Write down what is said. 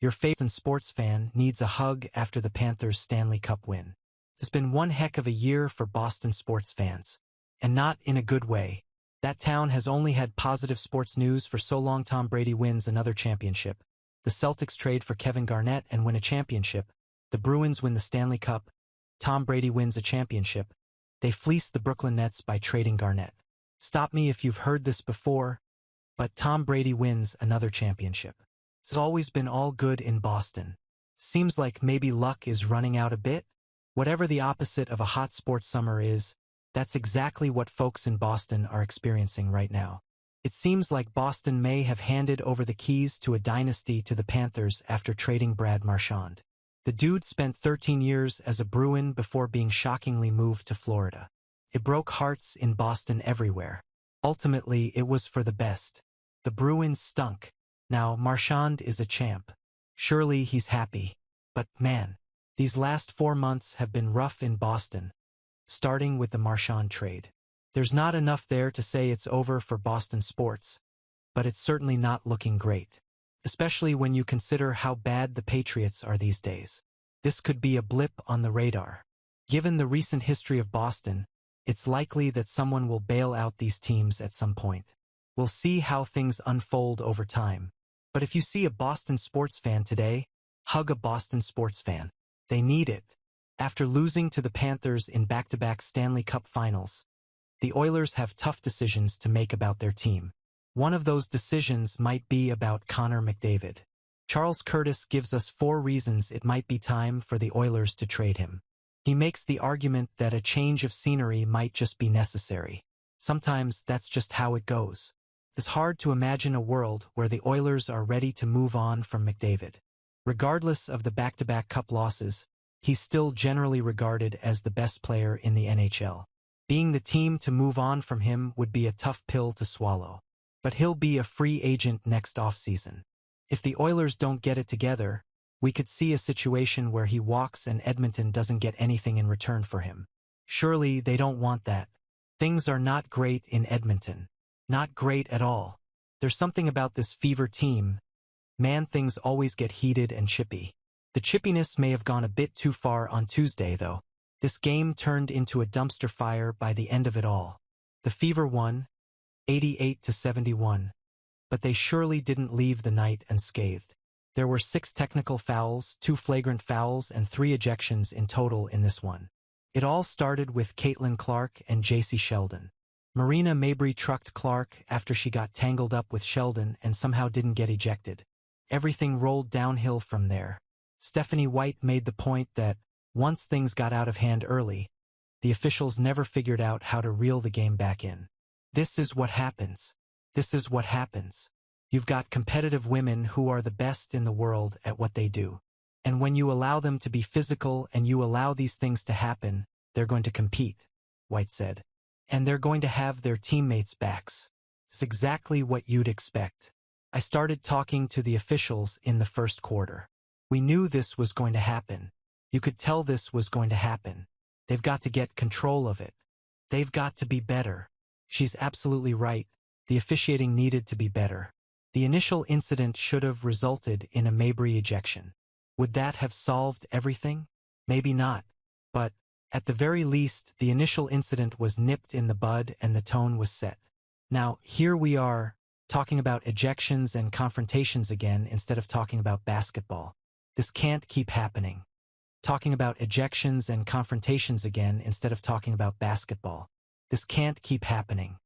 Your favorite sports fan needs a hug after the Panthers Stanley Cup win. It's been one heck of a year for Boston sports fans. And not in a good way. That town has only had positive sports news for so long. Tom Brady wins another championship. The Celtics trade for Kevin Garnett and win a championship. The Bruins win the Stanley Cup. Tom Brady wins a championship. They fleece the Brooklyn Nets by trading Garnett. Stop me if you've heard this before, but Tom Brady wins another championship. It's always been all good in Boston. Seems like maybe luck is running out a bit. Whatever the opposite of a hot sports summer is, that's exactly what folks in Boston are experiencing right now. It seems like Boston may have handed over the keys to a dynasty to the Panthers after trading Brad Marchand. The dude spent 13 years as a Bruin before being shockingly moved to Florida. It broke hearts in Boston everywhere. Ultimately, it was for the best. The Bruins stunk. Now, Marchand is a champ. Surely he's happy. But, man, these last 4 months have been rough in Boston, starting with the Marchand trade. There's not enough there to say it's over for Boston sports, but it's certainly not looking great, especially when you consider how bad the Patriots are these days. This could be a blip on the radar. Given the recent history of Boston, it's likely that someone will bail out these teams at some point. We'll see how things unfold over time. But if you see a Boston sports fan today, hug a Boston sports fan. They need it. After losing to the Panthers in back-to-back Stanley Cup finals, the Oilers have tough decisions to make about their team. One of those decisions might be about Connor McDavid. Charles Curtis gives us 4 reasons it might be time for the Oilers to trade him. He makes the argument that a change of scenery might just be necessary. Sometimes that's just how it goes. It's hard to imagine a world where the Oilers are ready to move on from McDavid. Regardless of the back-to-back cup losses, he's still generally regarded as the best player in the NHL. Being the team to move on from him would be a tough pill to swallow. But he'll be a free agent next offseason. If the Oilers don't get it together, we could see a situation where he walks and Edmonton doesn't get anything in return for him. Surely they don't want that. Things are not great in Edmonton. Not great at all. There's something about this Fever team. Man, things always get heated and chippy. The chippiness may have gone a bit too far on Tuesday, though. This game turned into a dumpster fire by the end of it all. The Fever won, 88-71. But they surely didn't leave the night unscathed. There were 6 technical fouls, 2 flagrant fouls, and 3 ejections in total in this one. It all started with Caitlin Clark and J.C. Sheldon. Marina Mabrey trucked Clark after she got tangled up with Sheldon and somehow didn't get ejected. Everything rolled downhill from there. Stephanie White made the point that, once things got out of hand early, the officials never figured out how to reel the game back in. This is what happens. This is what happens. You've got competitive women who are the best in the world at what they do. And when you allow them to be physical and you allow these things to happen, they're going to compete, White said. And they're going to have their teammates' backs. It's exactly what you'd expect. I started talking to the officials in the first quarter. We knew this was going to happen. You could tell this was going to happen. They've got to get control of it. They've got to be better. She's absolutely right. The officiating needed to be better. The initial incident should have resulted in a Mabrey ejection. Would that have solved everything? Maybe not. But, at the very least, the initial incident was nipped in the bud and the tone was set. Now, here we are, talking about ejections and confrontations again instead of talking about basketball. This can't keep happening. Talking about ejections and confrontations again instead of talking about basketball. This can't keep happening.